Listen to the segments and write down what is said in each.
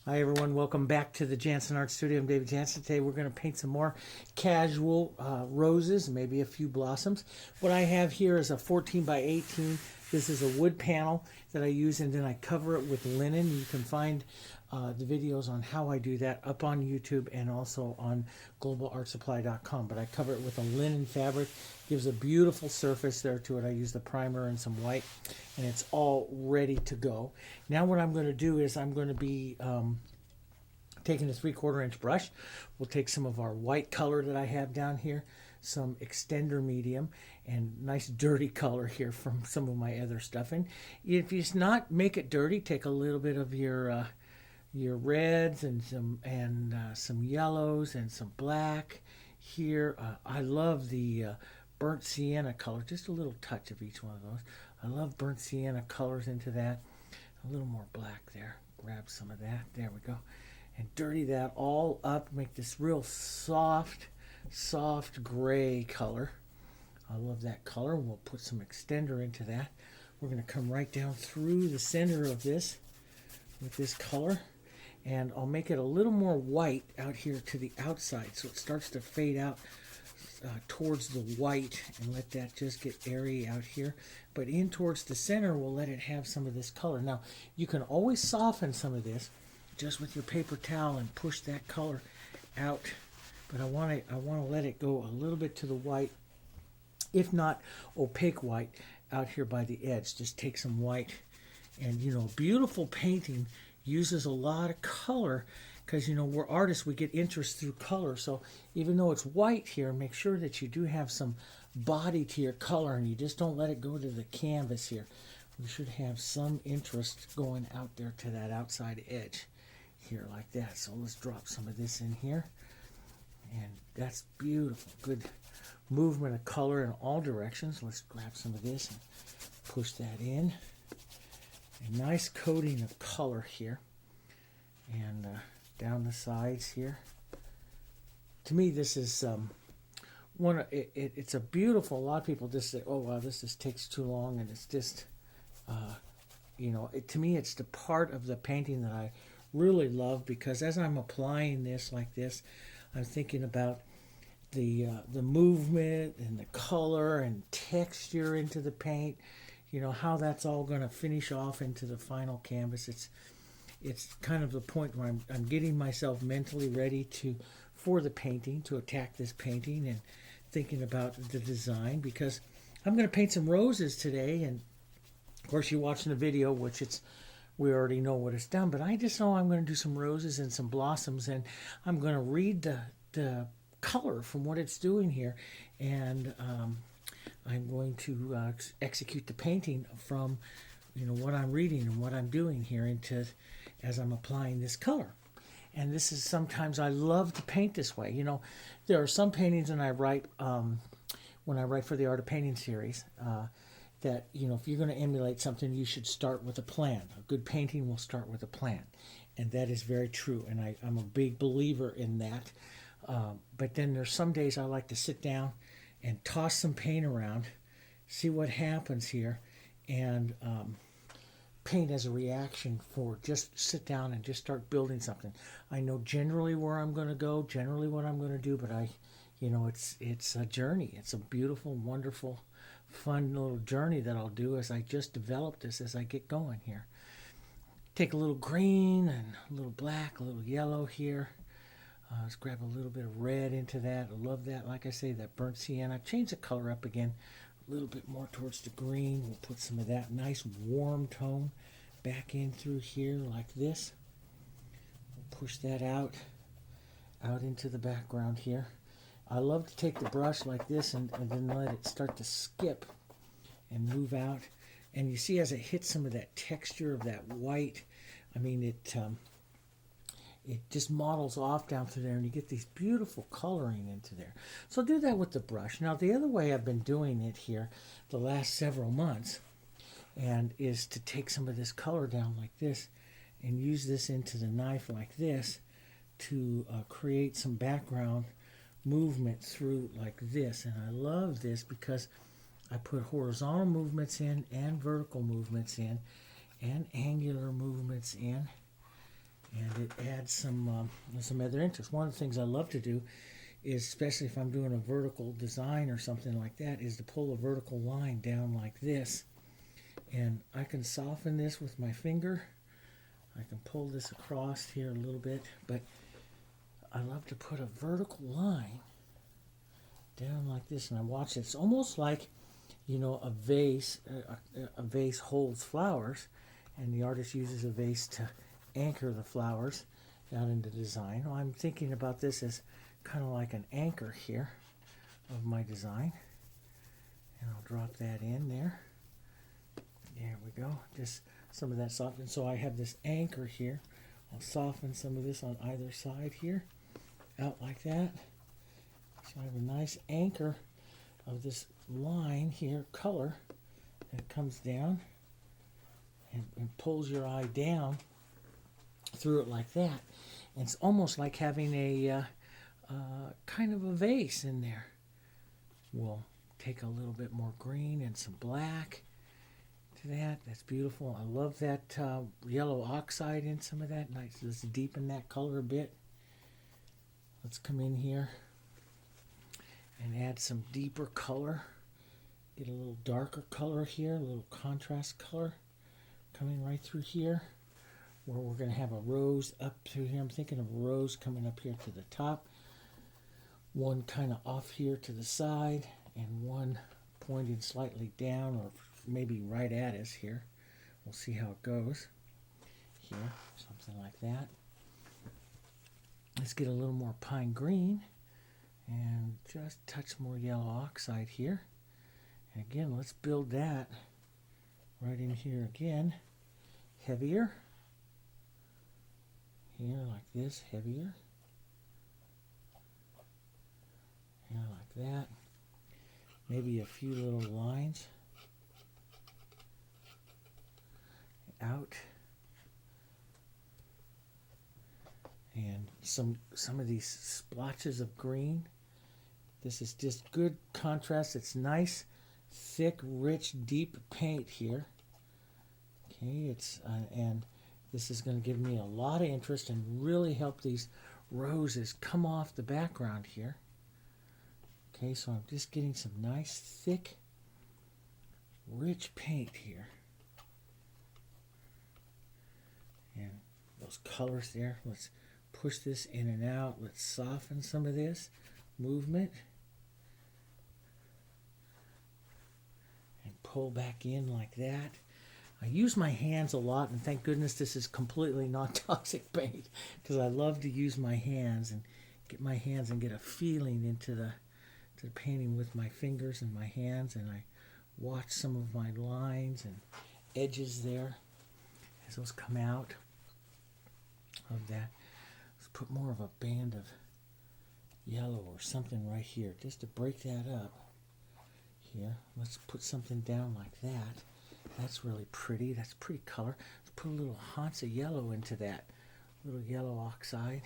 Hi everyone, welcome back to the Jansen Art Studio. I'm David Jansen. Today we're going to paint some more casual roses, maybe a few blossoms. What I have here is a 14 by 18. This is a wood panel that I use, and then I cover it with linen. You can find the videos on how I do that up on YouTube and also on globalartsupply.com. But I cover it with a linen fabric. Gives a beautiful surface there to it. I use the primer and some white, and it's all ready to go. Now what I'm going to do is I'm going to be taking a 3/4 inch brush. We'll take some of our white color that I have down here, some extender medium, and nice dirty color here from some of my other stuff. And if it's not make it dirty, take a little bit of your reds and some yellows and some black here. I love the burnt sienna color, just a little touch of each one of those. I love burnt sienna colors into that. A little more black there. Grab some of that. There we go. And dirty that all up. Make this real soft gray color. I love that color. We'll put some extender into that. We're going to come right down through the center of this with this color. And I'll make it a little more white out here to the outside, so it starts to fade out towards the white, and let that just get airy out here. But in towards the center, we'll let it have some of this color. Now, you can always soften some of this just with your paper towel and push that color out. But I want to let it go a little bit to the white, if not opaque white, out here by the edge. Just take some white, and beautiful painting uses a lot of color, because we're artists, we get interest through color. So even though it's white here, make sure that you do have some body to your color, and you just don't let it go to the canvas here. We should have some interest going out there to that outside edge here, like that. So let's drop some of this in here, and that's beautiful. Good movement of color in all directions. Let's grab some of this and push that in. A nice coating of color here, and down the sides here. To me, this is it's a beautiful. A lot of people just say, "Oh wow, this just takes too long," and it's just, to me, it's the part of the painting that I really love, because as I'm applying this like this, I'm thinking about the movement and the color and texture into the paint. How that's all going to finish off into the final canvas. It's kind of the point where I'm getting myself mentally ready for the painting, to attack this painting, and thinking about the design, because I'm going to paint some roses today. And of course, you're watching the video, which we already know what it's done, but I just know I'm going to do some roses and some blossoms, and I'm going to read the color from what it's doing here, and I'm going to execute the painting from what I'm reading and what I'm doing here into as I'm applying this color. And this is, sometimes I love to paint this way. There are some paintings, and I write when I write for the Art of Painting series, that if you're going to emulate something, you should start with a plan. A good painting will start with a plan, and that is very true, and I'm a big believer in that. But then there's some days I like to sit down and toss some paint around, see what happens here, and paint as a reaction. For just sit down and just start building something. I know generally where I'm going to go, generally what I'm going to do, but it's a journey. It's a beautiful, wonderful, fun little journey that I'll do as I just develop this as I get going here. Take a little green and a little black, a little yellow here. Let's grab a little bit of red into that. I love that. Like I say, that burnt sienna. Change the color up again a little bit more towards the green. We'll put some of that nice warm tone back in through here like this. We'll push that out into the background here. I love to take the brush like this and then let it start to skip and move out. And you see, as it hits some of that texture of that white, it just models off down through there, and you get these beautiful coloring into there. So do that with the brush. Now, the other way I've been doing it here the last several months, and is to take some of this color down like this and use this into the knife like this to create some background movement through like this. And I love this because I put horizontal movements in and vertical movements in and angular movements in. and it adds some other interest. One of the things I love to do is, especially if I'm doing a vertical design or something like that, is to pull a vertical line down like this. And I can soften this with my finger. I can pull this across here a little bit, but I love to put a vertical line down like this, and I watch it. It's almost like, you know, a vase. A vase holds flowers, and the artist uses a vase to anchor the flowers down into design. Well, I'm thinking about this as kind of like an anchor here of my design, and I'll drop that in there. There we go. Just some of that softened. So I have this anchor here. I'll soften some of this on either side here, out like that. So I have a nice anchor of this line here, color, that comes down and pulls your eye down through it like that. And it's almost like having a kind of a vase in there. We'll take a little bit more green and some black to that. That's beautiful. I love that yellow oxide in some of that. Nice. Let's deepen that color a bit. Let's come in here and add some deeper color. Get a little darker color here, a little contrast color coming right through here, where we're going to have a rose up through here. I'm thinking of a rose coming up here to the top, one kind of off here to the side, and one pointing slightly down, or maybe right at us here. We'll see how it goes here, something like that. Let's get a little more pine green and just touch more yellow oxide here. And again, let's build that right in here again. Heavier. Here like this, heavier. Here like that. Maybe a few little lines out. And some of these splotches of green. This is just good contrast. It's nice, thick, rich, deep paint here. Okay, it's and this is going to give me a lot of interest and really help these roses come off the background here. Okay, so I'm just getting some nice, thick, rich paint here. And those colors there. Let's push this in and out. Let's soften some of this movement. And pull back in like that. I use my hands a lot, and thank goodness this is completely non-toxic paint, because I love to use my hands and get a feeling into the painting with my fingers and my hands, and I watch some of my lines and edges there as those come out of that. Let's put more of a band of yellow or something right here just to break that up here. Let's put something down like that. That's really pretty. That's pretty color. Let's put a little haunts of yellow into that. Little yellow oxide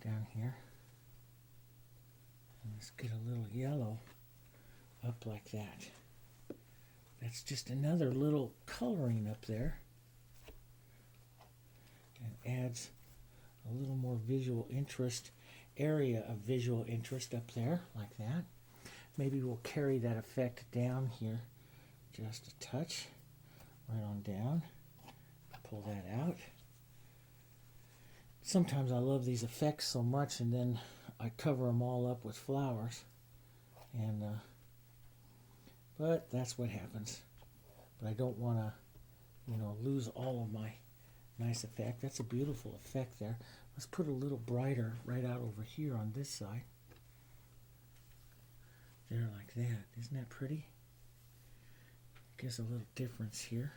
down here. And let's get a little yellow up like that. That's just another little coloring up there. And adds a little more visual interest, area of visual interest up there, like that. Maybe we'll carry that effect down here just a touch, right on down. Pull that out. Sometimes I love these effects so much, and then I cover them all up with flowers, and but that's what happens. But I don't want to, lose all of my nice effect. That's a beautiful effect there. Let's put a little brighter right out over here on this side. There, like that. Isn't that pretty? Gives a little difference here.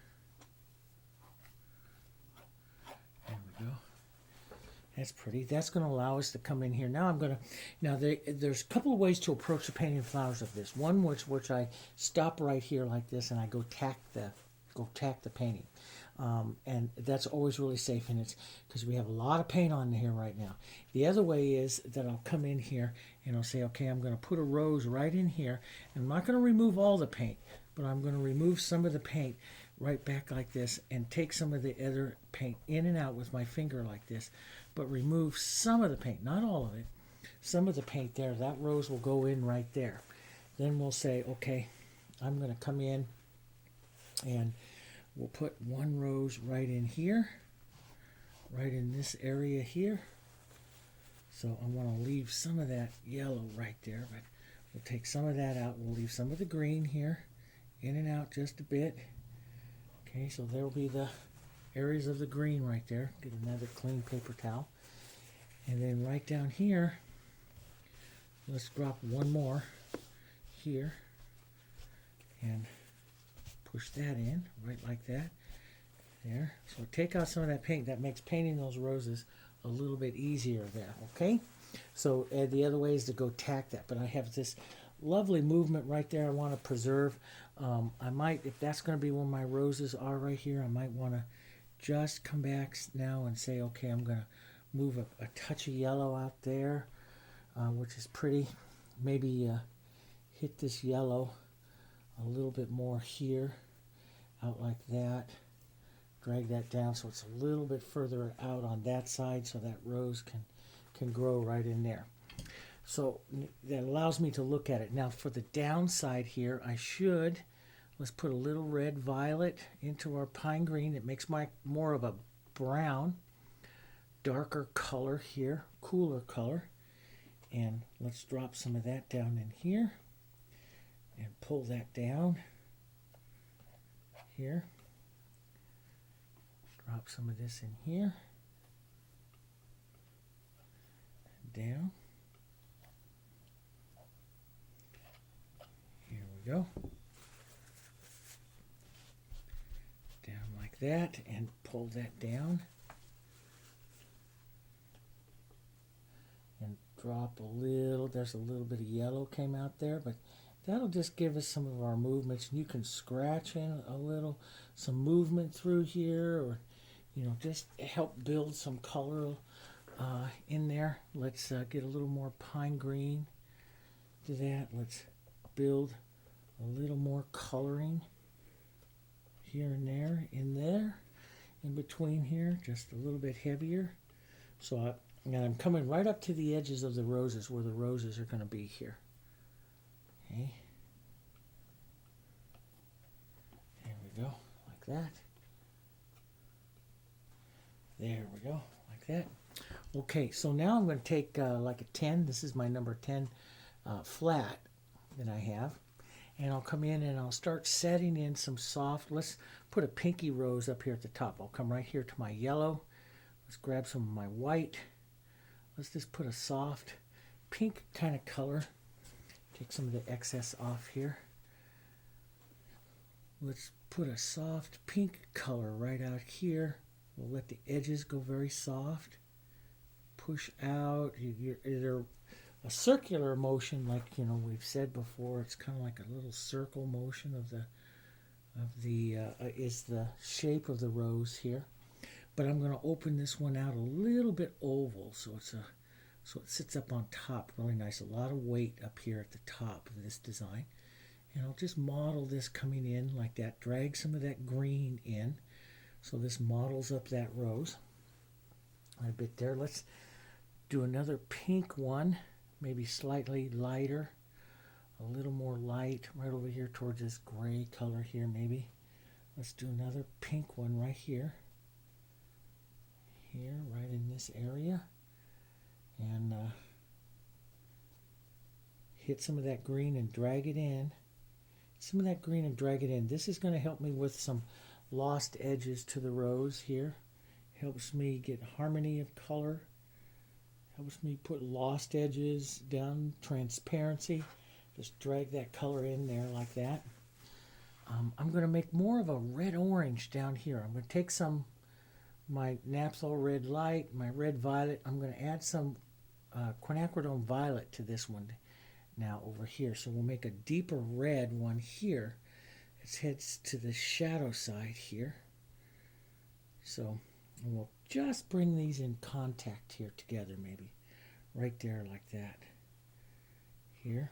There we go. That's pretty. That's going to allow us to come in here. Now there's a couple of ways to approach the painting flowers of this. One which I stop right here like this, and I go tack the painting. And that's always really safe, and it's because we have a lot of paint on here right now. The other way is that I'll come in here and I'll say, okay, I'm going to put a rose right in here, and I'm not going to remove all the paint, but I'm going to remove some of the paint right back like this and take some of the other paint in and out with my finger like this, but remove some of the paint, not all of it, some of the paint there. That rose will go in right there. Then we'll say, okay, I'm going to come in and we'll put one rose right in here, right in this area here. So I want to leave some of that yellow right there, but we'll take some of that out. We'll leave some of the green here, in and out just a bit. Okay, so there will be the areas of the green right there. Get another clean paper towel. And then right down here, let's drop one more here and push that in right like that. There. So take out some of that paint. That makes painting those roses a little bit easier there. Okay? So the other way is to go tack that. But I have this lovely movement right there I want to preserve. I might, if that's going to be where my roses are right here, I might want to just come back now and say, okay, I'm going to move a touch of yellow out there, which is pretty. Maybe hit this yellow a little bit more here, out like that. Drag that down so it's a little bit further out on that side so that rose can grow right in there. So that allows me to look at it. Now for the downside here, let's put a little red violet into our pine green. It makes more of a brown, darker color here, cooler color. And let's drop some of that down in here and pull that down here. Drop some of this in here, down. Here we go. Down like that and pull that down. And drop a little, there's a little bit of yellow came out there, but that'll just give us some of our movements. And you can scratch in a little, some movement through here, or just help build some color in there. Let's get a little more pine green to that. Let's build a little more coloring here and there, in between here, just a little bit heavier. So I'm coming right up to the edges of the roses where the roses are going to be here. Okay. There we go, like that. There we go, like that. Okay, so now I'm going to take like a 10. This is my number 10 flat that I have. And I'll come in and I'll start setting in some soft, let's put a pinky rose up here at the top. I'll come right here to my yellow. Let's grab some of my white. Let's just put a soft pink kind of color. Take some of the excess off here. Let's put a soft pink color right out here. We'll let the edges go very soft. Push out. They're a circular motion, like we've said before. It's kind of like a little circle motion is the shape of the rose here. But I'm going to open this one out a little bit oval, so it sits up on top, really nice. A lot of weight up here at the top of this design. And I'll just model this coming in like that. Drag some of that green in. So this models up that rose a bit there. Let's do another pink one, maybe slightly lighter, a little more light right over here towards this gray color here maybe. Let's do another pink one right here. Here, right in this area. And hit some of that green and drag it in. Some of that green and drag it in. This is going to help me with some lost edges to the rose here. Helps me get harmony of color. Helps me put lost edges down, transparency. Just drag that color in there like that. I'm going to make more of a red-orange down here. I'm going to take my Naphthol red light, my red violet. I'm going to add some quinacridone violet to this one now over here. So we'll make a deeper red one here. It heads to the shadow side here. So we'll just bring these in contact here together maybe. Right there like that. Here.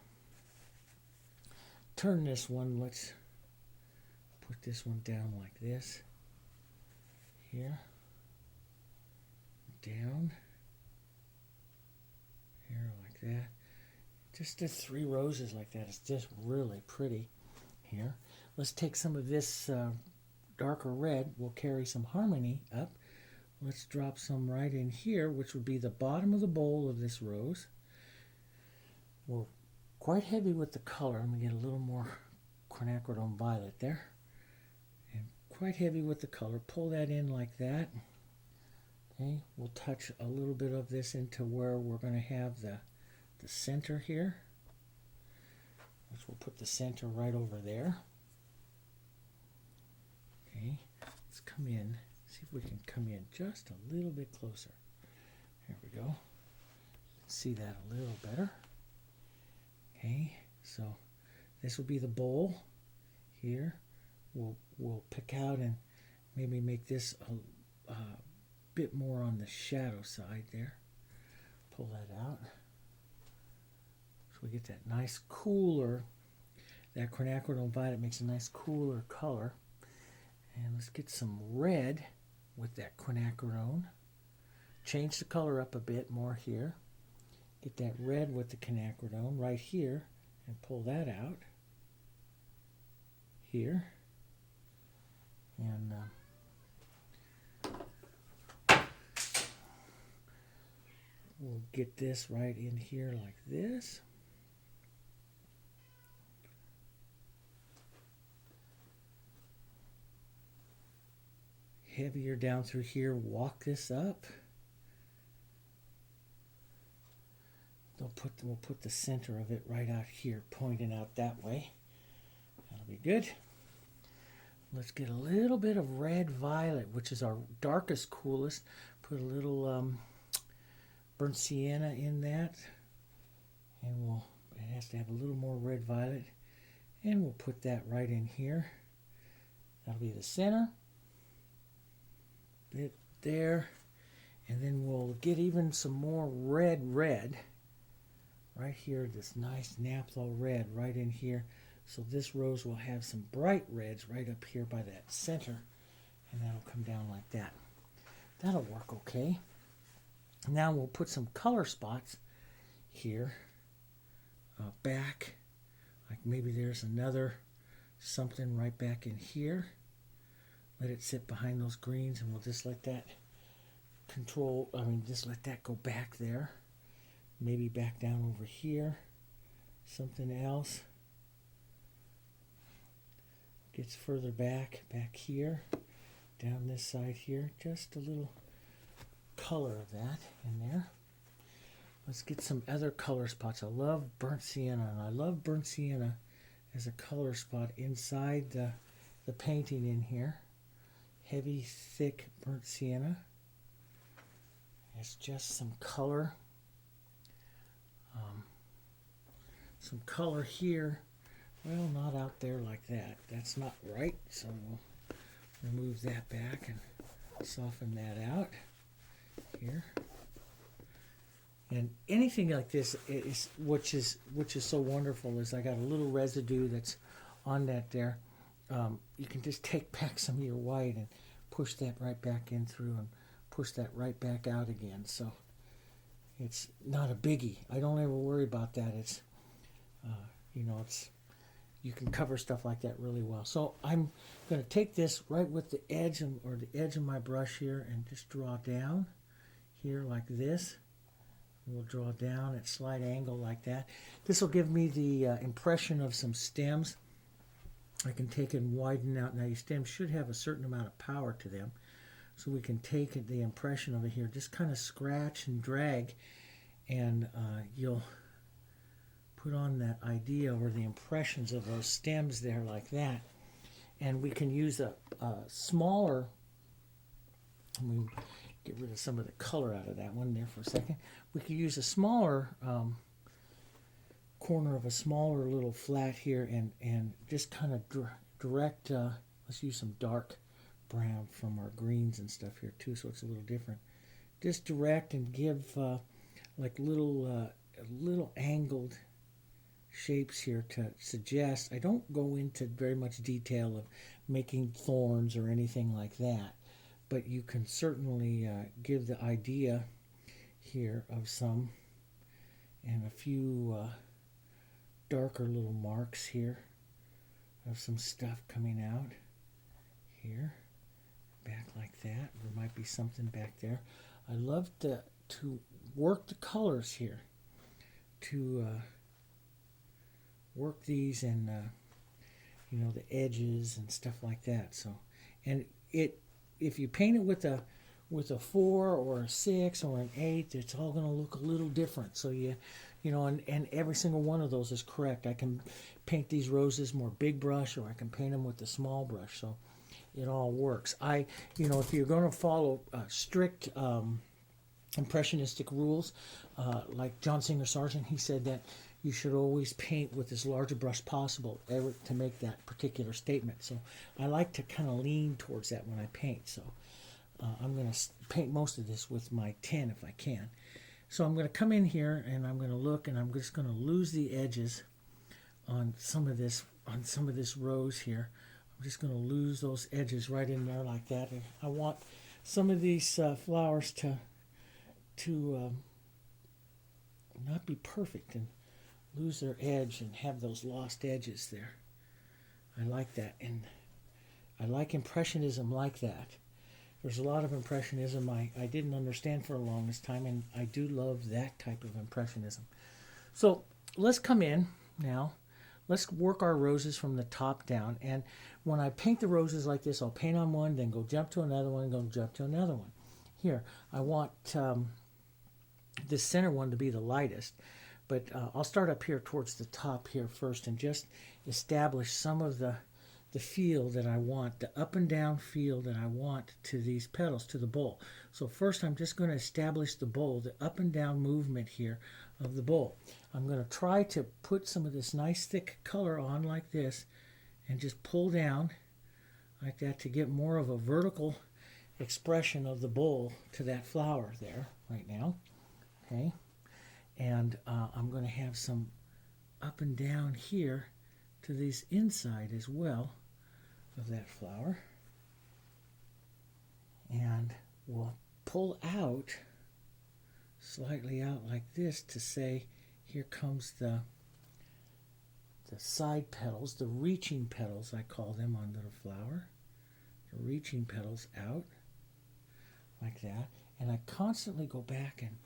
Turn this one, let's put put this one down like this. Here. Down. Here like that. Just the 3 roses like that. It's just really pretty here. Let's take some of this darker red. We'll carry some harmony up. Let's drop some right in here, which would be the bottom of the bowl of this rose. We're quite heavy with the color. I'm going to get a little more quinacridone violet there. And quite heavy with the color. Pull that in like that. Okay, we'll touch a little bit of this into where we're going to have the center here. Which we'll put the center right over there. Okay, let's come in. See if we can come in just a little bit closer. Here we go. See that a little better. Okay, so this will be the bowl here. We'll pick out and maybe make this a bit more on the shadow side there. Pull that out. So we get that nice cooler, that quinacridone violet makes a nice cooler color. And let's get some red with that quinacridone. Change the color up a bit more here. Get that red with the quinacridone right here and pull that out here. And we'll get this right in here like this. Heavier down through here, walk this up. We'll put the center of it right out here, pointing out that way. That'll be good. Let's get a little bit of red violet, which is our darkest, coolest. Put a little burnt sienna in that. And it has to have a little more red violet. And we'll put that right in here. That'll be the center. Bit there. And then we'll get even some more red right here, this nice naphtha red right in here. So this rose will have some bright reds right up here by that center, and that'll come down like that. That'll work okay. Now we'll put some color spots here, back, like maybe there's another something right back in here. Let it sit behind those greens, and we'll just let that just let that go back there. Maybe back down over here. Something else. Gets further back here. Down this side here. Just a little color of that in there. Let's get some other color spots. I love burnt sienna, and I love burnt sienna as a color spot inside the painting in here. Heavy, thick burnt sienna. It's just some color. Some color here. Well, not out there like that. That's not right. So we'll remove that back and soften that out here. And anything like this is which is so wonderful is I got a little residue that's on that there. You can just take back some of your white and push that right back in through and push that right back out again. So it's not a biggie. I don't ever worry about that. It's you can cover stuff like that really well. So I'm going to take this right with the edge or the edge of my brush here and just draw down here like this. We'll draw down at slight angle like that. This will give me the impression of some stems. I can take and widen out. Now your stems should have a certain amount of power to them. So we can take the impression of it here, just kind of scratch and drag, and you'll put on that idea or the impressions of those stems there like that. And we can use a smaller, let me get rid of some of the color out of that one there for a second. We could use a smaller corner of a smaller little flat here and just kind of direct, let's use some dark brown from our greens and stuff here too, so it's a little different. Just direct and give like little angled shapes here to suggest. I don't go into very much detail of making thorns or anything like that, but you can certainly give the idea here of some, and a few darker little marks here of some stuff coming out here, back like that. There might be something back there. I love to work the colors here, to work these and the edges and stuff like that. So, and if you paint it with a 4 or a 6 or an 8, it's all going to look a little different. So and every single one of those is correct. I can paint these roses more big brush, or I can paint them with the small brush. So it all works. If you're going to follow strict impressionistic rules, like John Singer Sargent, he said that you should always paint with as large a brush possible to make that particular statement. So I like to kind of lean towards that when I paint. So I'm going to paint most of this with my 10 if I can. So I'm going to come in here and I'm going to look, and I'm just going to lose the edges on some of this rose here. I'm just going to lose those edges right in there like that. And I want some of these flowers to not be perfect and lose their edge and have those lost edges there. I like that, and I like Impressionism like that. There's a lot of Impressionism I didn't understand for the longest time, and I do love that type of Impressionism. So let's come in now. Let's work our roses from the top down. And when I paint the roses like this, I'll paint on one, then go jump to another one, go jump to another one. Here, I want this center one to be the lightest, but I'll start up here towards the top here first and just establish some of the feel that I want, the up and down feel that I want to these petals, to the bowl. So first I'm just going to establish the bowl, the up and down movement here of the bowl. I'm going to try to put some of this nice thick color on like this and just pull down like that to get more of a vertical expression of the bowl to that flower there right now. Okay, and I'm going to have some up and down here to this inside as well of that flower, and we'll pull out slightly out like this to say here comes the side petals, the reaching petals I call them on the flower, the reaching petals out like that. And I constantly go back and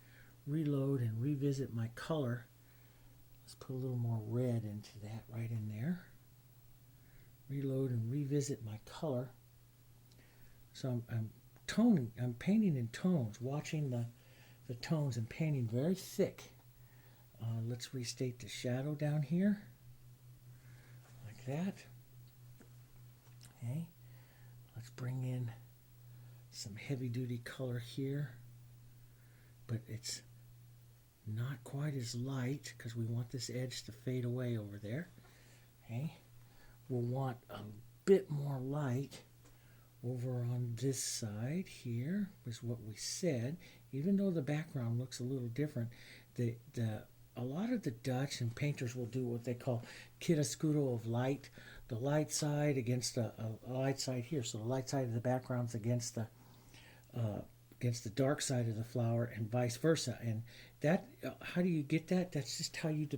reload and revisit my color. Let's put a little more red into that right in there. Reload and revisit my color. So I'm painting in tones, watching the tones and painting very thick. Let's restate the shadow down here, like that. Okay, let's bring in some heavy-duty color here, but it's not quite as light because we want this edge to fade away over there. Okay, we'll want a bit more light over on this side here, is what we said. Even though the background looks a little different, a lot of the Dutch and painters will do what they call chiaroscuro of light, the light side against a light side here. So the light side of the background's against the dark side of the flower, and vice versa. And that, how do you get that? That's just how you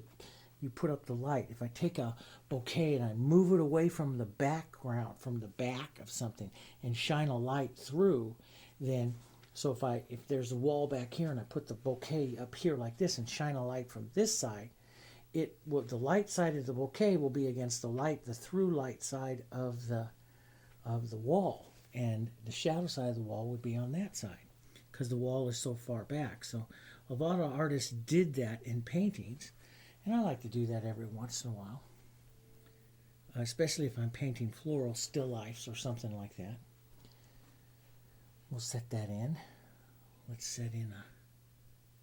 put up the light. If I take a bouquet and I move it away from the background, from the back of something, and shine a light through, then, so if there's a wall back here and I put the bouquet up here like this and shine a light from this side, the light side of the bouquet will be against the through light side of the wall, and the shadow side of the wall would be on that side because the wall is so far back. So a lot of artists did that in paintings, and I like to do that every once in a while, especially if I'm painting floral still lifes or something like that. We'll set that in. Let's set in a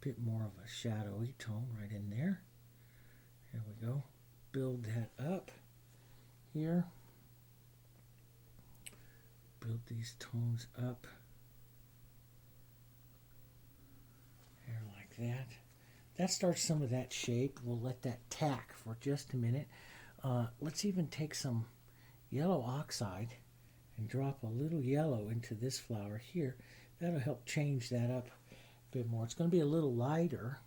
bit more of a shadowy tone right in there. There we go. Build that up here. Build these tones up. There like that. that starts some of that shape. We'll let that tack for just a minute. Let's even take some yellow oxide and drop a little yellow into this flower here. That'll help change that up a bit more. It's going to be a little lighter.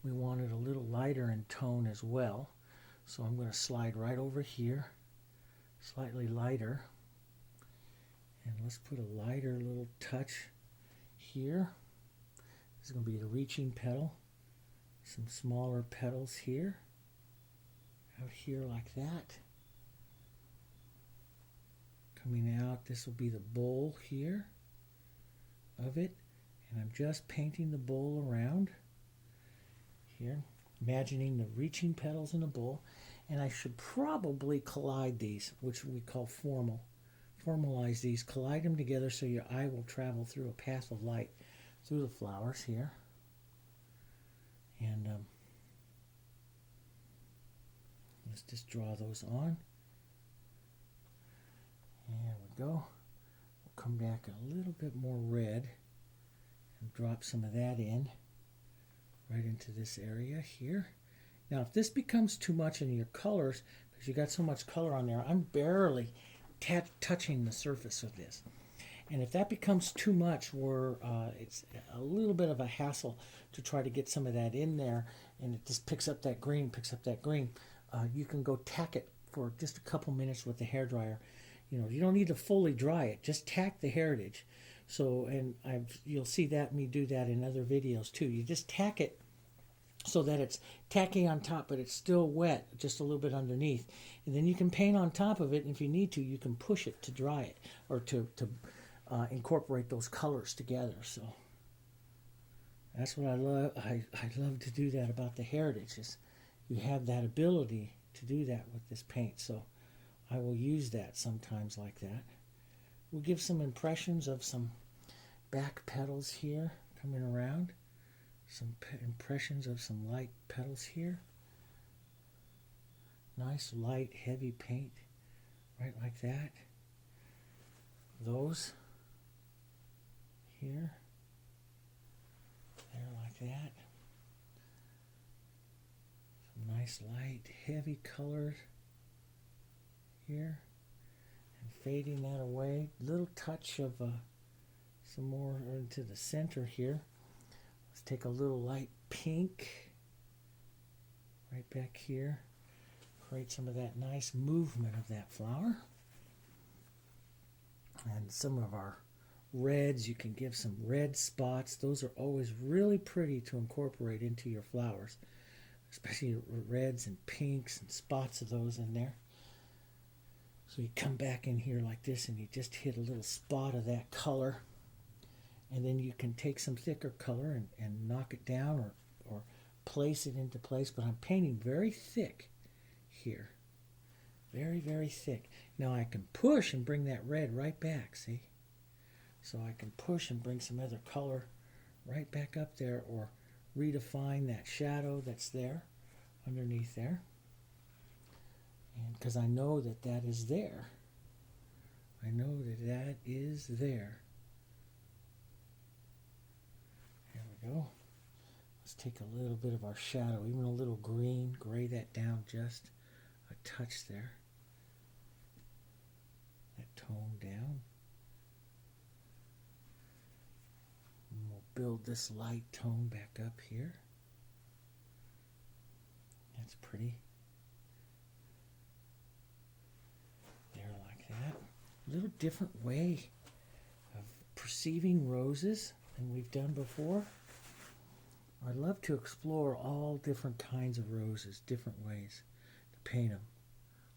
We want it a little lighter in tone as well. So I'm going to slide right over here, slightly lighter. And let's put a lighter little touch here. This is going to be the reaching petal. Some smaller petals here. Out here like that. Coming out, this will be the bowl here of it. And I'm just painting the bowl around here. Imagining the reaching petals in a bowl. And I should probably collide these, which we call formalize these, collide them together so your eye will travel through a path of light through the flowers here. And let's just draw those on. There we go. We'll come back a little bit more red and drop some of that in right into this area here. Now if this becomes too much in your colors, because you got so much color on there, I'm barely touching the surface of this. And if that becomes too much, it's a little bit of a hassle to try to get some of that in there, and it just picks up that green, you can go tack it for just a couple minutes with the hairdryer. You don't need to fully dry it, just tack the heritage. So, and you'll see me do that in other videos too. You just tack it so that it's tacky on top, but it's still wet, just a little bit underneath. And then you can paint on top of it, and if you need to, you can push it to dry it, or to incorporate those colors together. So that's what I love. I love to do that about the heritage, is you have that ability to do that with this paint. So I will use that sometimes like that. We'll give some impressions of some back petals here coming around. Some impressions of some light petals here. Nice light heavy paint right like that. Those here. There like that. Some nice light heavy colors here. And fading that away. Little touch of some more into the center here. Let's take a little light pink right back here. Create some of that nice movement of that flower. And some of our reds, you can give some red spots. Those are always really pretty to incorporate into your flowers, especially reds and pinks and spots of those in there. So you come back in here like this and you just hit a little spot of that color. And then you can take some thicker color and knock it down or place it into place. But I'm painting very thick here. Very, very thick. Now I can push and bring that red right back, see? So I can push and bring some other color right back up there, or redefine that shadow that's there underneath there. And because I know that that is there. I know that that is there. There we go. Let's take a little bit of our shadow, even a little green, gray that down just a touch there. That tone down. And we'll build this light tone back up here. That's pretty. There like that. A little different way of perceiving roses than we've done before. I love to explore all different kinds of roses, different ways to paint them.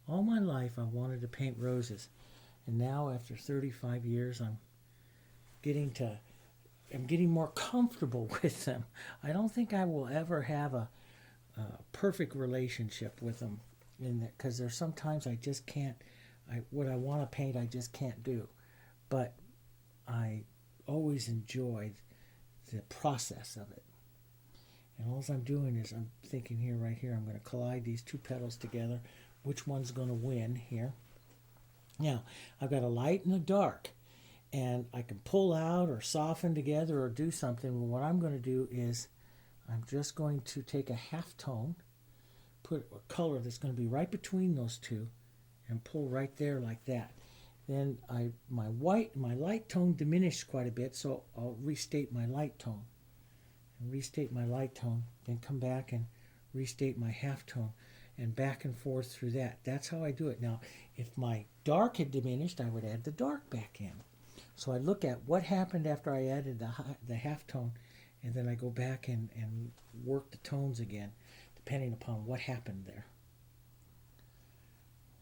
All my life I wanted to paint roses, and now after 35 years I'm getting more comfortable with them. I don't think I will ever have a perfect relationship with them, because there's sometimes I just can't. What I want to paint I just can't do, but I always enjoy the process of it. And all I'm doing is I'm thinking here, right here, I'm going to collide these two petals together. Which one's going to win here? Now, I've got a light and a dark, and I can pull out or soften together or do something. What I'm going to do is I'm just going to take a half tone, put a color that's going to be right between those two, and pull right there like that. Then my light tone diminished quite a bit, so I'll restate my light tone. And restate my light tone, then come back and restate my half tone, and back and forth through that. That's how I do it. Now, if my dark had diminished, I would add the dark back in. So I look at what happened after I added the half tone, and then I go back and work the tones again, depending upon what happened there.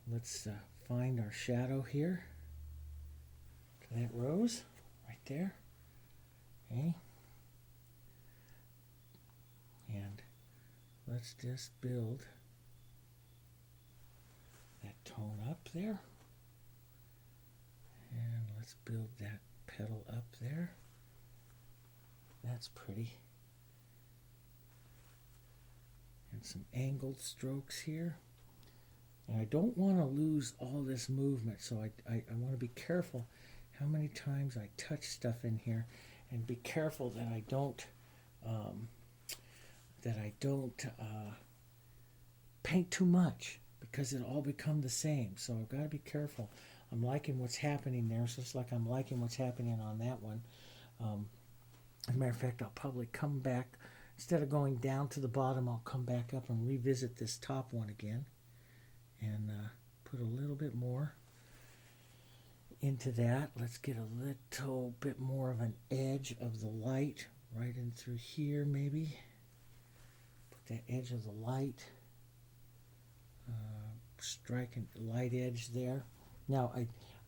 Let's find our shadow here. To that rose, right there. Okay. And let's just build that tone up there. And let's build that petal up there. That's pretty. And some angled strokes here. And I don't want to lose all this movement, so I want to be careful how many times I touch stuff in here, and be careful that I don't paint too much, because it'll all become the same. So I've got to be careful. I'm liking what's happening there, so it's like I'm liking what's happening on that one. As a matter of fact, I'll probably come back, instead of going down to the bottom, I'll come back up and revisit this top one again, and put a little bit more into that. Let's get a little bit more of an edge of the light right in through here, maybe. Put that edge of the light, striking the light edge there. Now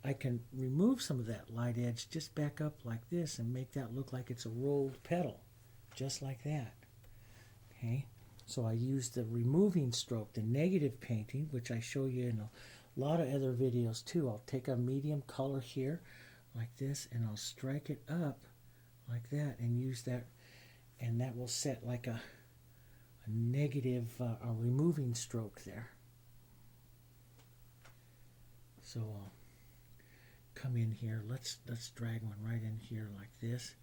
I can remove some of that light edge, just back up like this, and make that look like it's a rolled petal, just like that. Okay, so I use the removing stroke, the negative painting, which I show you in a lot of other videos too. I'll take a medium color here like this, and I'll strike it up like that, and use that, and that will set like a negative a removing stroke there. So I'll come in here, let's drag one right in here like this,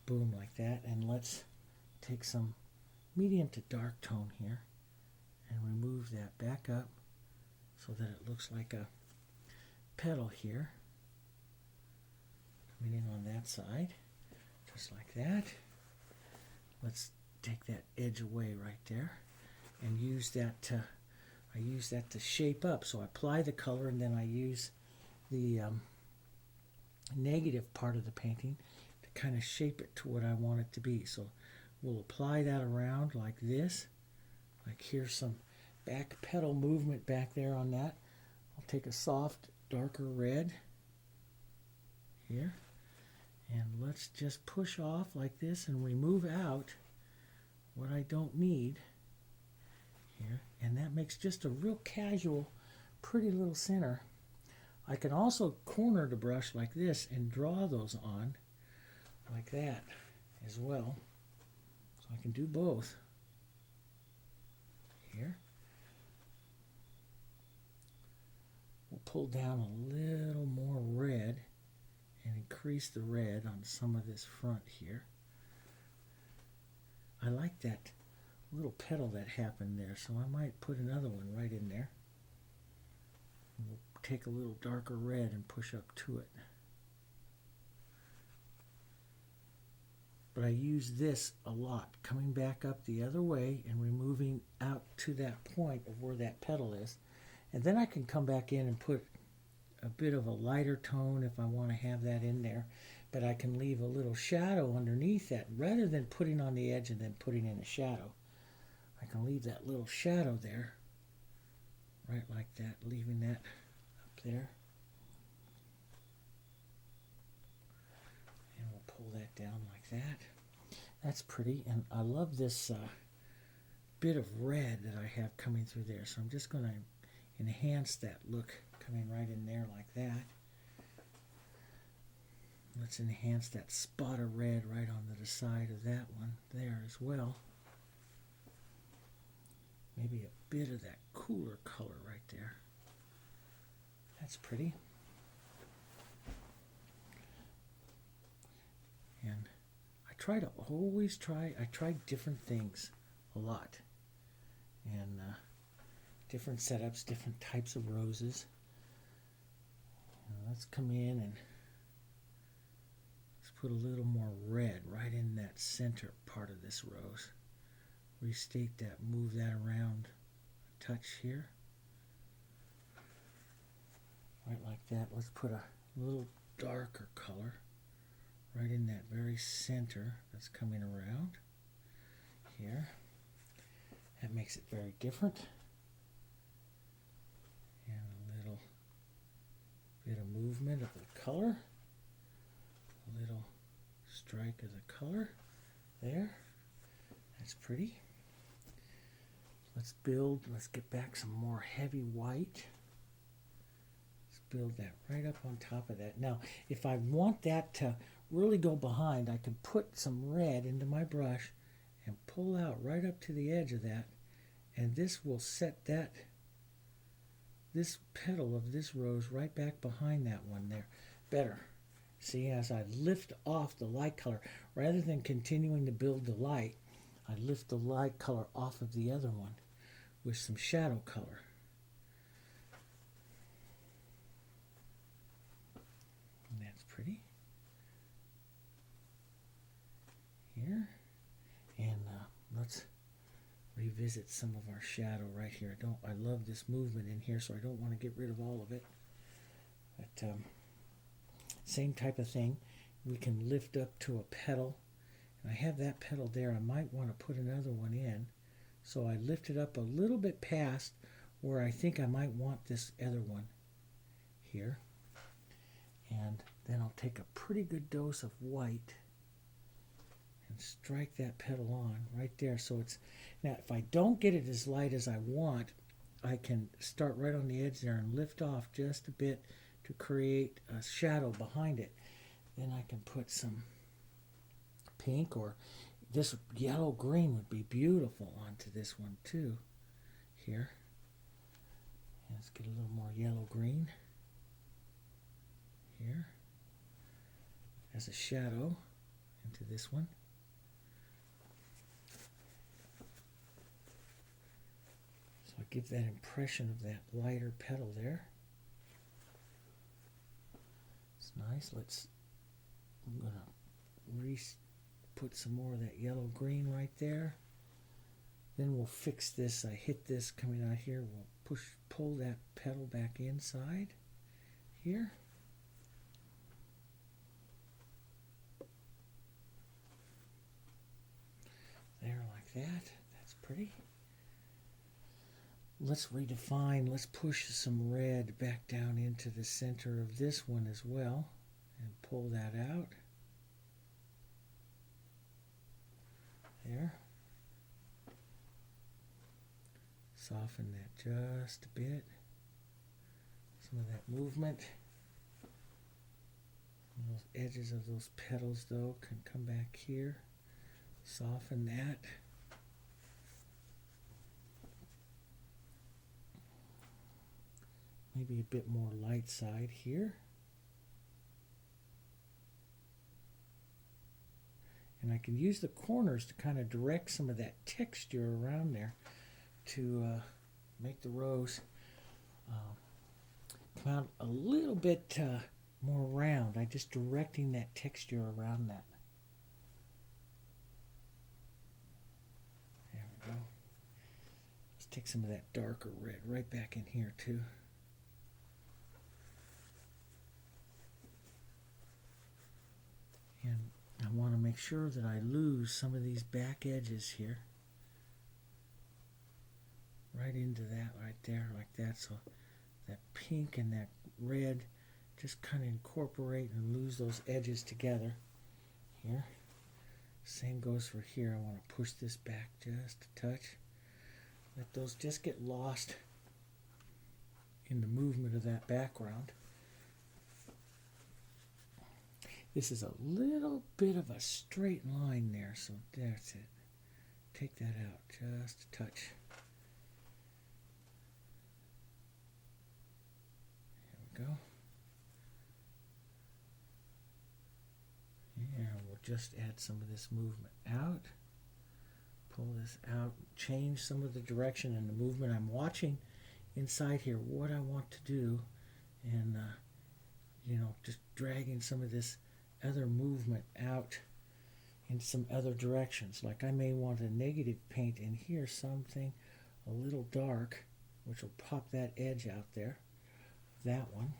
boom, like that, and let's take some medium to dark tone here and remove that back up so that it looks like a petal here, coming in on that side, just like that. Let's take that edge away right there, and use that to, I use that to shape up. So I apply the color, and then I use the negative part of the painting to kind of shape it to what I want it to be. So we'll apply that around like this. Like here's some back petal movement back there on that. I'll take a soft, darker red here, and let's just push off like this and remove out what I don't need here. And that makes just a real casual, pretty little center. I can also corner the brush like this and draw those on like that as well. So I can do both here. We'll pull down a little more red and increase the red on some of this front here. I like that little petal that happened there, so I might put another one right in there. We'll take a little darker red and push up to it. But I use this a lot, coming back up the other way and removing out to that point of where that petal is. And then I can come back in and put a bit of a lighter tone if I want to have that in there. But I can leave a little shadow underneath that, rather than putting on the edge and then putting in a shadow. I can leave that little shadow there, right like that, leaving that up there. And we'll pull that down like that. That's pretty, and I love this bit of red that I have coming through there. So I'm just going to enhance that look coming right in there like that. Let's enhance that spot of red right on the side of that one there as well. Maybe a bit of that cooler color right there. That's pretty. And I I try different things a lot. And different setups, different types of roses. Now let's come in and let's put a little more red right in that center part of this rose. Restate that, move that around a touch here. Right like that. Let's put a little darker color right in that very center that's coming around here. That makes it very different. And a little bit of movement of the color. A little strike of the color there. That's pretty. Let's get back some more heavy white. Let's build that right up on top of that. Now, if I want that to really go behind, I can put some red into my brush and pull out right up to the edge of that, and this will set this petal of this rose right back behind that one there better. See, as I lift off the light color, rather than continuing to build the light, I lift the light color off of the other one with some shadow color. And that's pretty. Here. And let's revisit some of our shadow right here. I love this movement in here, so I don't want to get rid of all of it. But same type of thing. We can lift up to a petal. And I have that petal there. I might want to put another one in. So I lift it up a little bit past where I think I might want this other one here. And then I'll take a pretty good dose of white and strike that petal on right there. So it's, now if I don't get it as light as I want, I can start right on the edge there and lift off just a bit to create a shadow behind it. Then I can put some pink, or this yellow green would be beautiful onto this one too. Here. Let's get a little more yellow green here as a shadow into this one. So I give that impression of that lighter petal there. It's nice. I'm going to put some more of that yellow green right there. Then we'll fix this. I hit this coming out here. We'll pull that petal back inside here. There, like that. That's pretty. Let's redefine. Let's push some red back down into the center of this one as well and pull that out. There. Soften that just a bit. Some of that movement. And those edges of those petals, though, can come back here. Soften that. Maybe a bit more light side here. And I can use the corners to kind of direct some of that texture around there to make the rose come out a little bit more round. I'm just directing that texture around that. There we go. Let's take some of that darker red right back in here too. And I want to make sure that I lose some of these back edges here. Right into that right there, like that. So that pink and that red just kind of incorporate and lose those edges together here. Same goes for here. I want to push this back just a touch. Let those just get lost in the movement of that background. This is a little bit of a straight line there, so that's it. Take that out just a touch. There we go. And we'll just add some of this movement out. Pull this out, change some of the direction and the movement. I'm watching inside here what I want to do, and just dragging some of this other movement out in some other directions. Like I may want a negative paint in here, something a little dark, which will pop that edge out there. That one.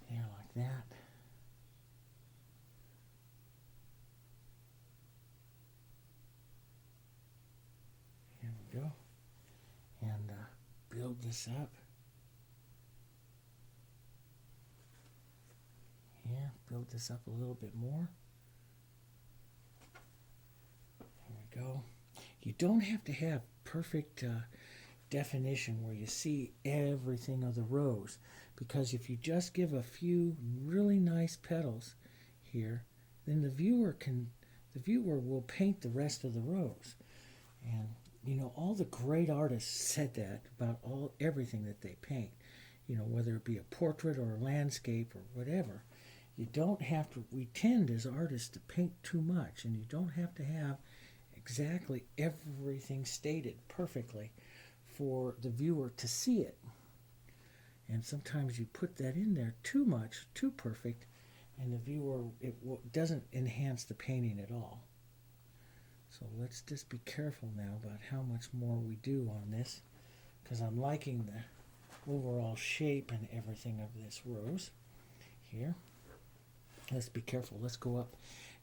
There, like that. Here we go. And build this up. Here, build this up a little bit more. There we go. You don't have to have perfect definition where you see everything of the rose, because if you just give a few really nice petals here, then the viewer will paint the rest of the rose. And all the great artists said that about everything that they paint, whether it be a portrait or a landscape or whatever. You don't have to, we tend as artists to paint too much, and you don't have to have exactly everything stated perfectly for the viewer to see it. And sometimes you put that in there too much, too perfect, and the viewer, doesn't enhance the painting at all. So let's just be careful now about how much more we do on this, because I'm liking the overall shape and everything of this rose here. Let's be careful. Let's go up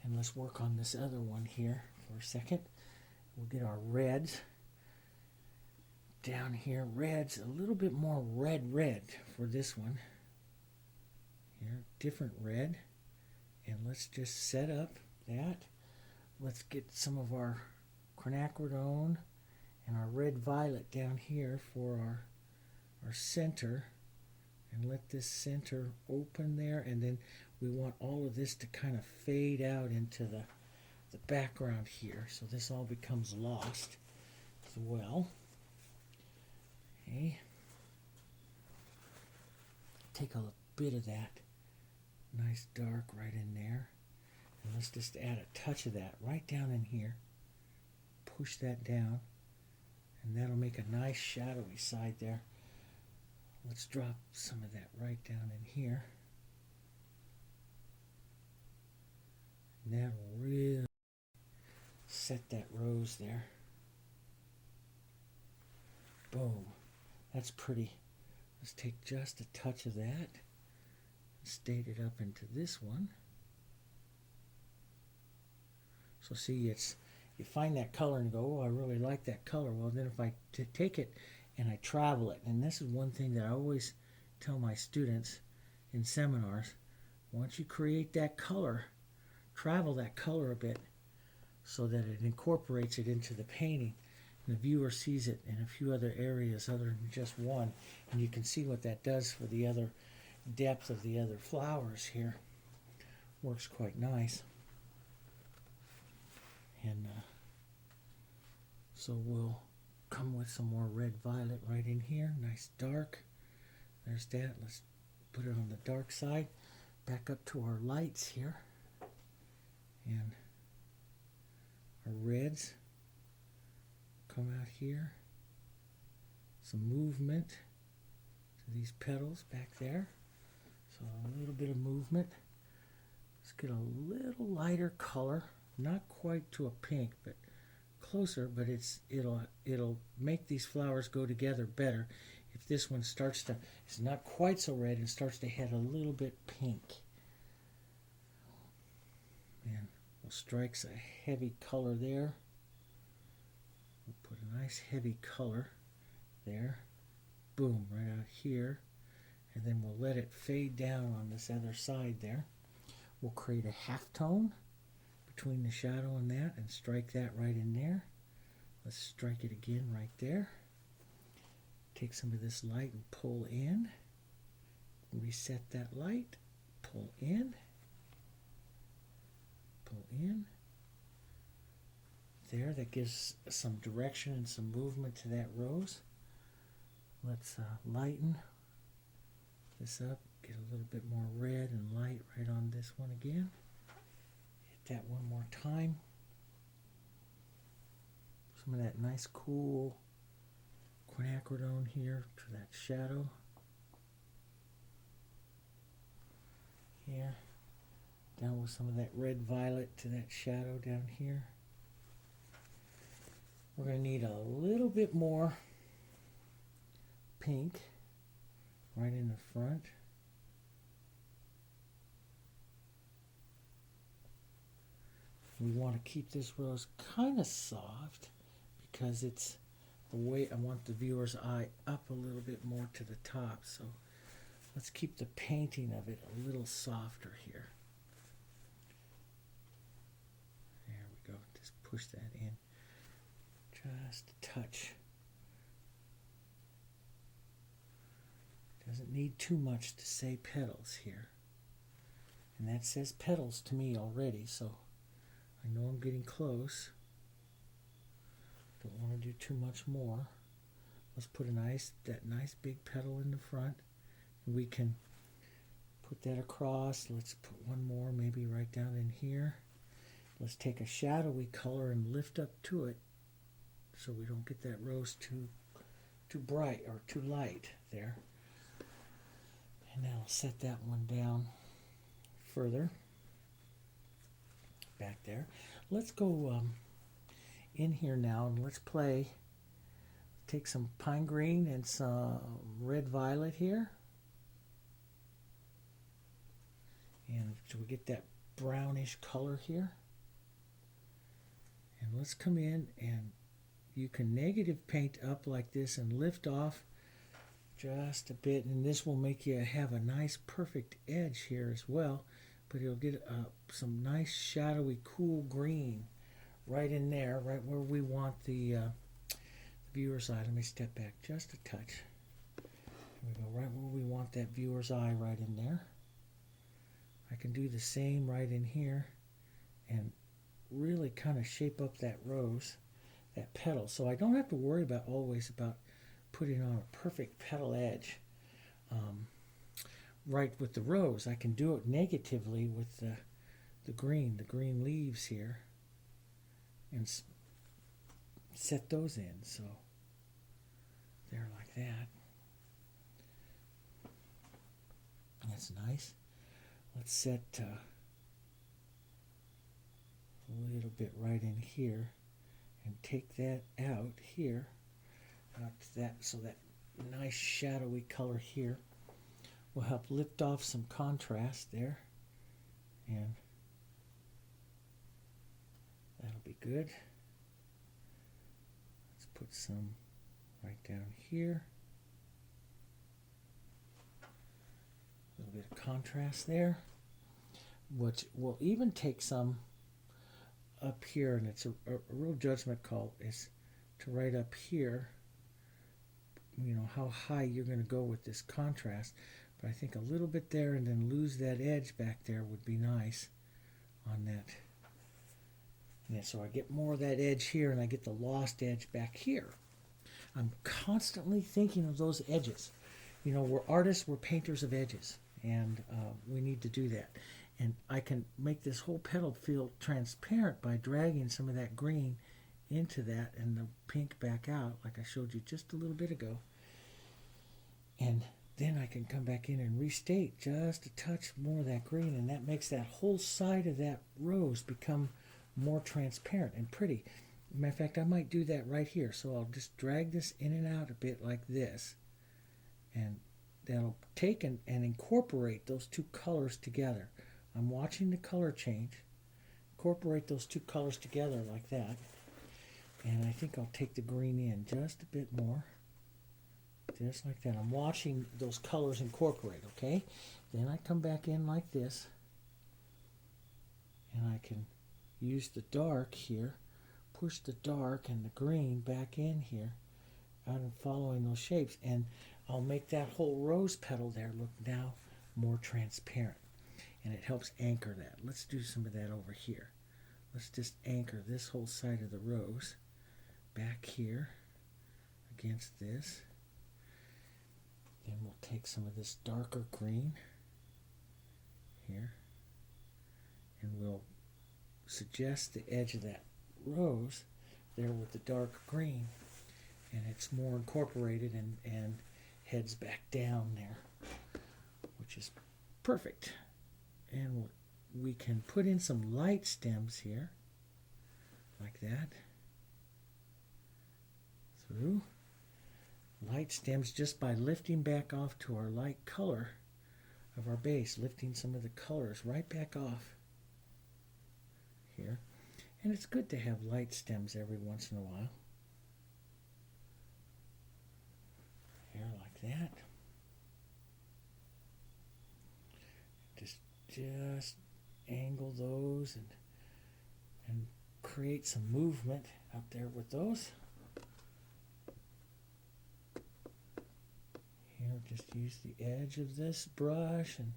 and let's work on this other one here for a second. We'll get our reds down here. Reds, a little bit more red for this one. Here, different red. And let's just set up that. Let's get some of our quinacridone and our red violet down here for our center. And let this center open there, and then we want all of this to kind of fade out into the background here, so this all becomes lost as well. Okay. Take a bit of that nice dark right in there, and let's just add a touch of that right down in here. Push that down, and that'll make a nice shadowy side there. Let's drop some of that right down in here. And that will really set that rose there. Boom. That's pretty. Let's take just a touch of that and state it up into this one. So see, you find that color and go, oh, I really like that color. Well, then if I take it and I travel it, and this is one thing that I always tell my students in seminars, once you create that color, travel that color a bit so that it incorporates it into the painting, and the viewer sees it in a few other areas other than just one, and you can see what that does for the other depth of the other flowers here. Works quite nice. And so we'll come with some more red violet right in here, nice dark. There's that. Let's put it on the dark side. Back up to our lights here, and our reds come out here. Some movement to these petals back there. So a little bit of movement. Let's get a little lighter color, not quite to a pink, but closer, but it'll make these flowers go together better if this one it's not quite so red and starts to head a little bit pink. And we'll strike a heavy color there. We'll put a nice heavy color there. Boom, right out here. And then we'll let it fade down on this other side there. We'll create a halftone between the shadow and that, and strike that right in there. Let's strike it again right there. Take some of this light and pull in. Reset that light. Pull in. Pull in. There, that gives some direction and some movement to that rose. Let's lighten this up. Get a little bit more red and light right on this one again. Hit that one more time. Some of that nice cool quinacridone here to that shadow. Here. Down with some of that red violet to that shadow down here. We're going to need a little bit more pink right in the front. We want to keep this rose kind of soft because it's the way I want the viewer's eye up a little bit more to the top. So let's keep the painting of it a little softer here. There we go. Just push that in just a touch. Doesn't need too much to say petals here. And that says petals to me already, so I know I'm getting close. Don't want to do too much more. Let's put that nice big petal in the front. We can put that across. Let's put one more maybe right down in here. Let's take a shadowy color and lift up to it so we don't get that rose too bright or too light there. And then I'll set that one down further. Back there. Let's go in here now and let's take some pine green and some red violet here. And so we get that brownish color here. And let's come in and you can negative paint up like this and lift off just a bit, and this will make you have a nice perfect edge here as well, but it'll get some nice shadowy cool green right in there, right where we want the viewer's eye. Let me step back just a touch. There we go, right where we want that viewer's eye, right in there. I can do the same right in here and really kind of shape up that rose, that petal, so I don't have to worry always about putting on a perfect petal edge right with the rose. I can do it negatively with the green leaves here, and set those in. So there, like that. That's nice. Let's set a little bit right in here and take that out here. So that nice shadowy color here will help lift off some contrast there, and that'll be good. Let's put some right down here, a little bit of contrast there, which will even take some up here, and it's a real judgment call is to right up here, you know, how high you're going to go with this contrast. But I think a little bit there and then lose that edge back there would be nice on that. And so I get more of that edge here and I get the lost edge back here. I'm constantly thinking of those edges. You know, we're artists, we're painters of edges, and we need to do that. And I can make this whole petal feel transparent by dragging some of that green into that and the pink back out, like I showed you just a little bit ago. And then I can come back in and restate just a touch more of that green, and that makes that whole side of that rose become more transparent and pretty. Matter of fact, I might do that right here. So I'll just drag this in and out a bit like this, and that'll take and incorporate those two colors together. I'm watching the color change. Incorporate those two colors together like that. And I think I'll take the green in just a bit more. Just like that. I'm watching those colors incorporate, okay? Then I come back in like this. And I can use the dark here. Push the dark and the green back in here. Out and following those shapes. And I'll make that whole rose petal there look now more transparent. And it helps anchor that. Let's do some of that over here. Let's just anchor this whole side of the rose back here against this. Then we'll take some of this darker green here, and we'll suggest the edge of that rose there with the dark green, and it's more incorporated and heads back down there, which is perfect. And we can put in some light stems here, like that, through. Light stems just by lifting back off to our light color of our base, lifting some of the colors right back off here. And it's good to have light stems every once in a while. Here, like that. Just angle those and create some movement up there with those. Here, just use the edge of this brush and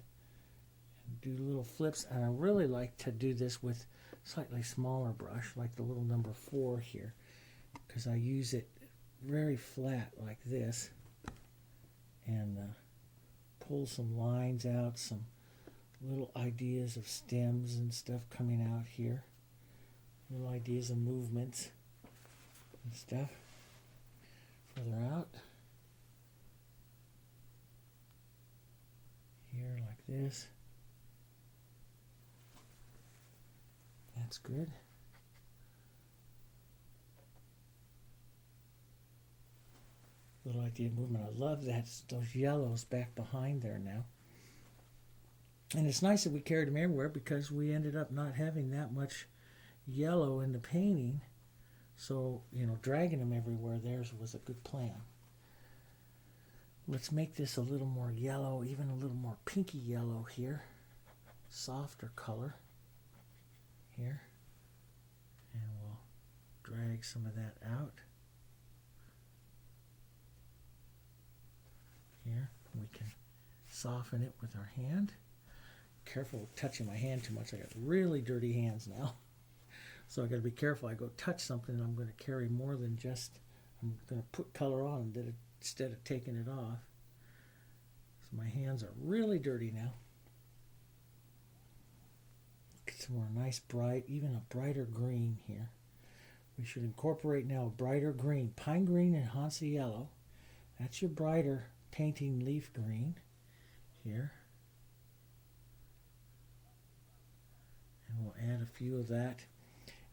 do little flips. And I really like to do this with slightly smaller brush, like the little number 4 here, because I use it very flat like this, and pull some lines out, some little ideas of stems and stuff coming out here, little ideas of movements and stuff further out. Here, like this. That's good. Little idea of movement. I love that, those yellows back behind there now. And it's nice that we carried them everywhere, because we ended up not having that much yellow in the painting. So, dragging them everywhere there was a good plan. Let's make this a little more yellow, even a little more pinky yellow here. Softer color here. And we'll drag some of that out. Here, we can soften it with our hand. Careful touching my hand too much. I got really dirty hands now. So I got to be careful. I go touch something and I'm going to carry more than just, I'm going to put color on instead of taking it off. So my hands are really dirty now. Get some more nice bright, even a brighter green here. We should incorporate now a brighter green. Pine green and Hansa yellow. That's your brighter painting leaf green here. And we'll add a few of that.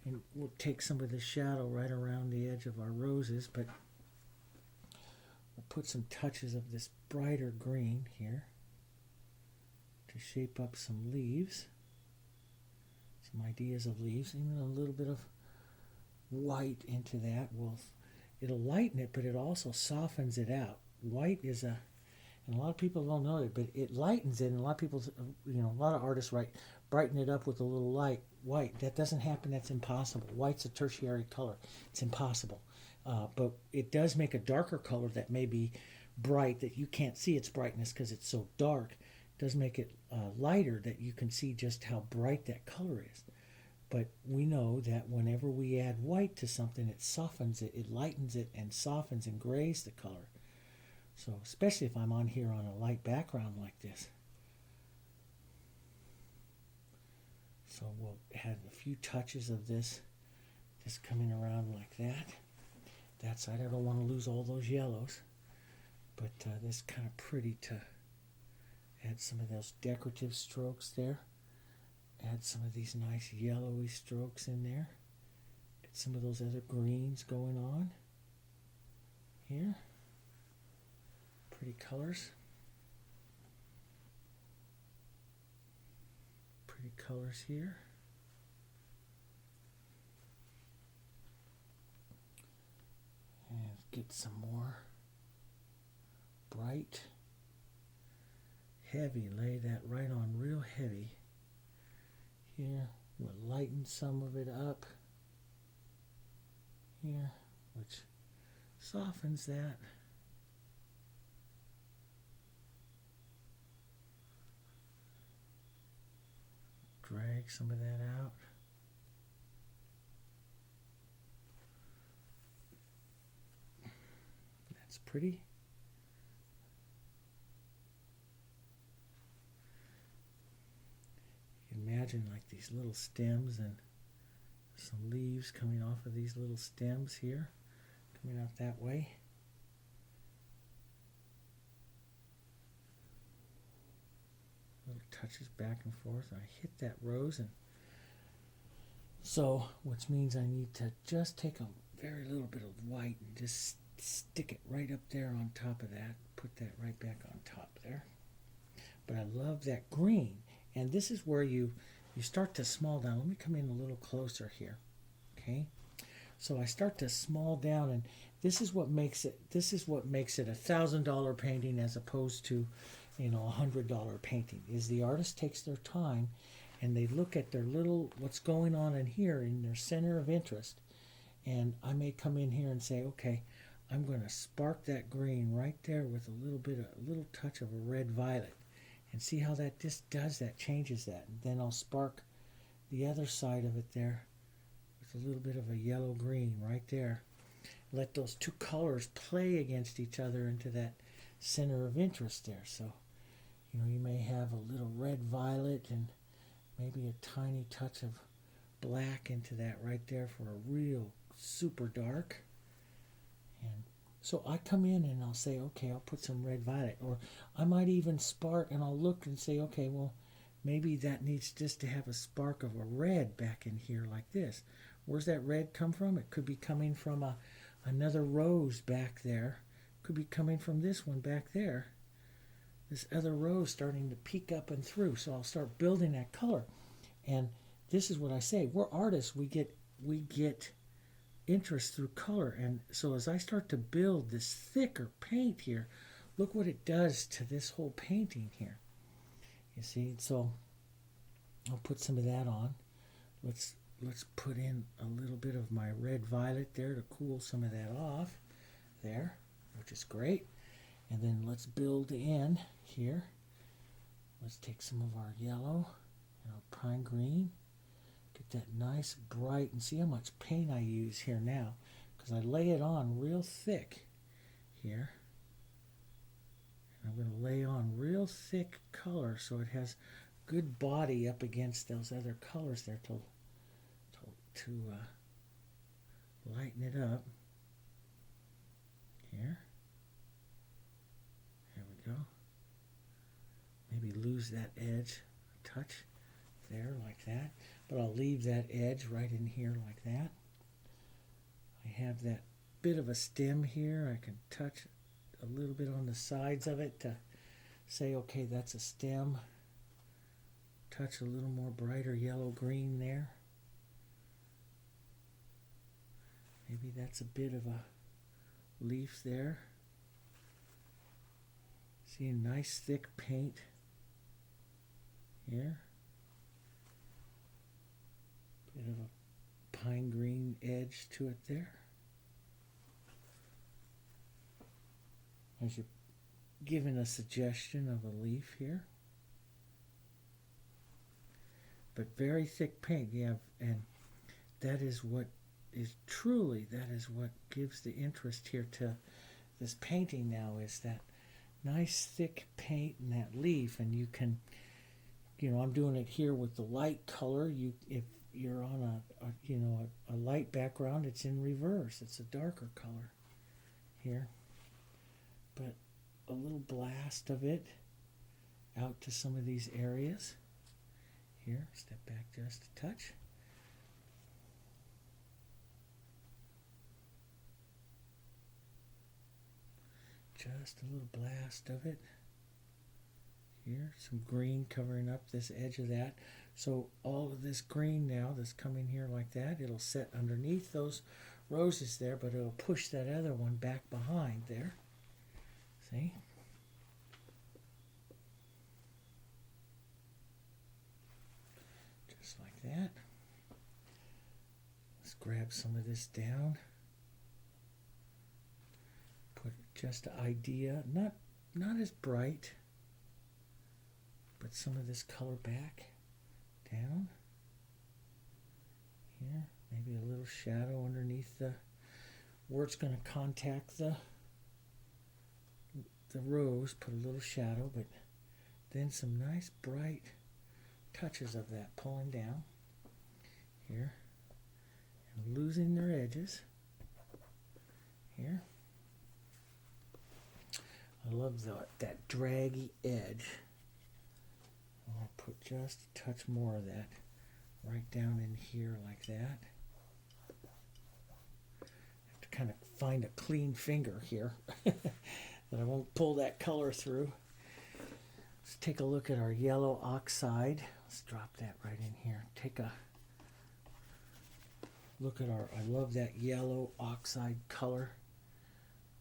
And we'll take some of the shadow right around the edge of our roses, but we'll put some touches of this brighter green here to shape up some leaves, some ideas of leaves, even a little bit of white into that. It'll lighten it, but it also softens it out. White is and a lot of people don't know it, but it lightens it, and a lot of people, a lot of artists brighten it up with a little white. That doesn't happen. That's impossible. White's a tertiary color. It's impossible. But it does make a darker color that may be bright, that you can't see its brightness because it's so dark. It does make it lighter, that you can see just how bright that color is. But we know that whenever we add white to something, it softens it, it lightens it, and softens and grays the color. So especially if I'm on here on a light background like this. So we'll add a few touches of this, just coming around like that. That side, I don't want to lose all those yellows, but this is kind of pretty to add some of those decorative strokes there. Add some of these nice yellowy strokes in there. Get some of those other greens going on here. Pretty colors. Pretty colors here. And get some more bright, heavy. Lay that right on real heavy. Here, we'll lighten some of it up here, which softens that. Drag some of that out. That's pretty. imagine like these little stems and some leaves coming off of these little stems here, coming out that way. Little touches back and forth. I hit that rose, and so which means I need to just take a very little bit of white and just stick it right up there on top of that. Put that right back on top there. But I love that green, and this is where you start to small down. Let me come in a little closer here. Okay, so I start to small down, and this is what makes it $1,000 painting as opposed to $100 painting. Is the artist takes their time and they look at their little what's going on in here in their center of interest, and I may come in here and say, okay, I'm going to spark that green right there with a little touch of a red violet, and see how that just does that, changes that. And then I'll spark the other side of it there with a little bit of a yellow green right there. Let those two colors play against each other into that center of interest there. So, you may have a little red violet and maybe a tiny touch of black into that right there for a real super dark. And so I come in and I'll say, okay, I'll put some red violet. Or I might even spark, and I'll look and say, okay, well, maybe that needs just to have a spark of a red back in here like this. Where's that red come from? It could be coming from another rose back there. Could be coming from this one back there. This other rose starting to peek up and through. So I'll start building that color. And this is what I say. We're artists. We get interest through color. And so as I start to build this thicker paint here, look what it does to this whole painting here. You see? So I'll put some of that on. Let's put in a little bit of my red violet there to cool some of that off there, which is great. And then let's build in here. Let's take some of our yellow, pine green, get that nice bright, and see how much paint I use here now, because I lay it on real thick here. And I'm going to lay on real thick color so it has good body up against those other colors there to lighten it up here. There we go. Maybe lose that edge a touch there like that, but I'll leave that edge right in here like that. I have that bit of a stem here. I can touch a little bit on the sides of it to say, okay, that's a stem. Touch a little more brighter yellow green there. Maybe that's a bit of a leaf there. See a nice thick paint here. Bit of a pine green edge to it there. As you're given a suggestion of a leaf here. But very thick paint, yeah, and that is what gives the interest here to this painting now, is that nice thick paint and that leaf. And you can, I'm doing it here with the light color. If you're on a light background, it's in reverse. It's a darker color here. But a little blast of it out to some of these areas. Here, step back just a touch. Just a little blast of it. Here, some green covering up this edge of that. So all of this green now that's coming here like that, it'll set underneath those roses there, but it'll push that other one back behind there. See? Just like that. Let's grab some of this down. Put just an idea, not as bright, but some of this color back, down. Here, maybe a little shadow underneath where it's going to contact the rose, put a little shadow, but then some nice bright touches of that pulling down here and losing their edges here. I love that draggy edge. I'll put just a touch more of that right down in here like that. Have to kind of find a clean finger here that I won't pull that color through. Let's take a look at our yellow oxide. Let's drop that right in here. Take a look at I love that yellow oxide color.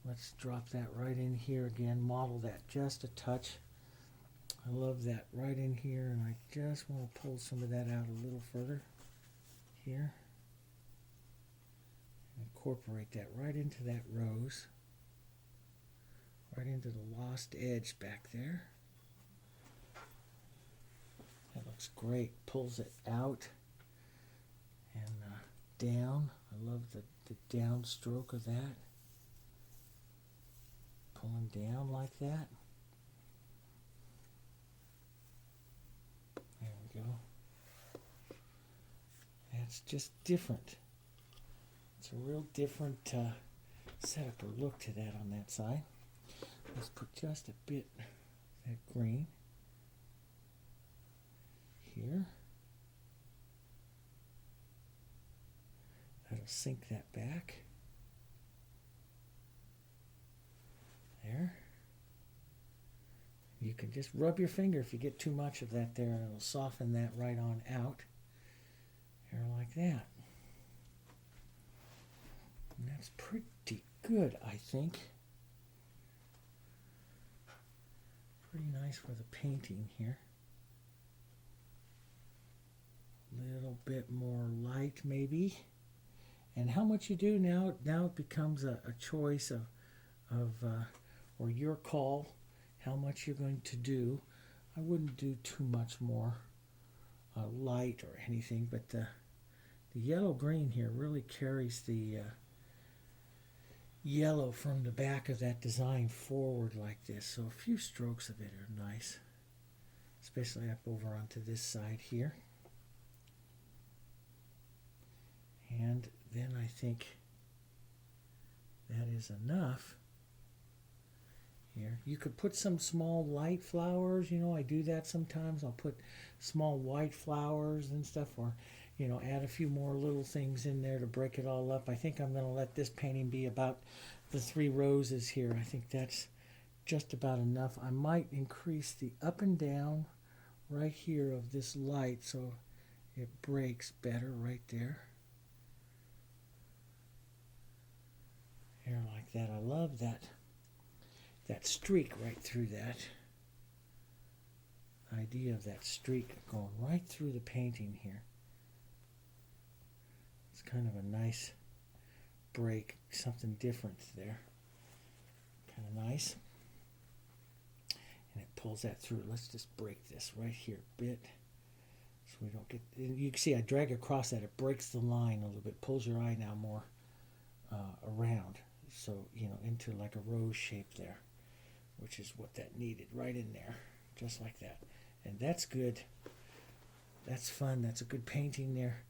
Let's drop that right in here again. Model that just a touch. I love that right in here, and I just want to pull some of that out a little further here. Incorporate that right into that rose. Right into the lost edge back there. That looks great. Pulls it out and down. I love the down stroke of that. Pulling down like that. There we go. That's just different. It's a real different setup or look to that on that side. Let's put just a bit of that green here. That'll sink that back. There. You can just rub your finger if you get too much of that there, and it'll soften that right on out. Here like that. And that's pretty good, I think. Pretty nice for the painting here. A little bit more light maybe. And how much you do now it becomes a choice or your call, how much you're going to do. I wouldn't do too much more light or anything, but the yellow green here really carries the yellow from the back of that design forward like this. So a few strokes of it are nice, especially up over onto this side here. And then I think that is enough. Here, you could put some small light flowers. I do that sometimes. I'll put small white flowers and stuff, or add a few more little things in there to break it all up. I think I'm going to let this painting be about the 3 roses here. I think that's just about enough. I might increase the up and down right here of this light so it breaks better right there. Here like that. I love that streak right through that. Idea of that streak going right through the painting here. It's kind of a nice break, something different there. Kind of nice. And it pulls that through. Let's just break this right here a bit so we don't get, you can see I drag across that, it breaks the line a little bit, pulls your eye now more around, so into like a rose shape there, which is what that needed, right in there, just like that. And that's good. That's fun. That's a good painting there.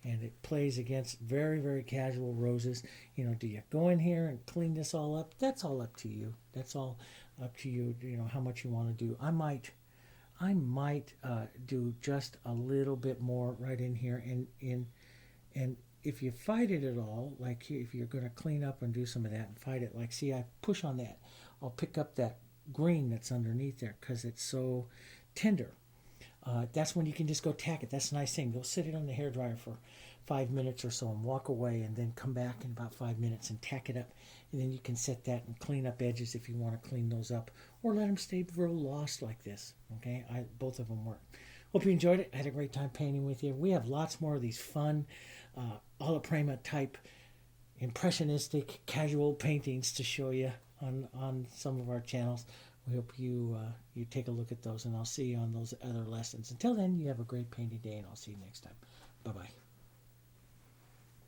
And it plays against very, very casual roses. Do you go in here and clean this all up? That's all up to you. That's all up to you, how much you want to do. I might do just a little bit more right in here. And if you fight it at all, like if you're going to clean up and do some of that and fight it, like see, I push on that. I'll pick up that green that's underneath there because it's so tender. That's when you can just go tack it. That's a nice thing. Go sit it on the hairdryer for 5 minutes or so and walk away, and then come back in about 5 minutes and tack it up. And then you can set that and clean up edges if you want to clean those up, or let them stay real lost like this. Okay, both of them work. Hope you enjoyed it. I had a great time painting with you. We have lots more of these fun alla prima type impressionistic casual paintings to show you on some of our channels. We hope you take a look at those, and I'll see you on those other lessons. Until then, you have a great painting day, and I'll see you next time. Bye-bye.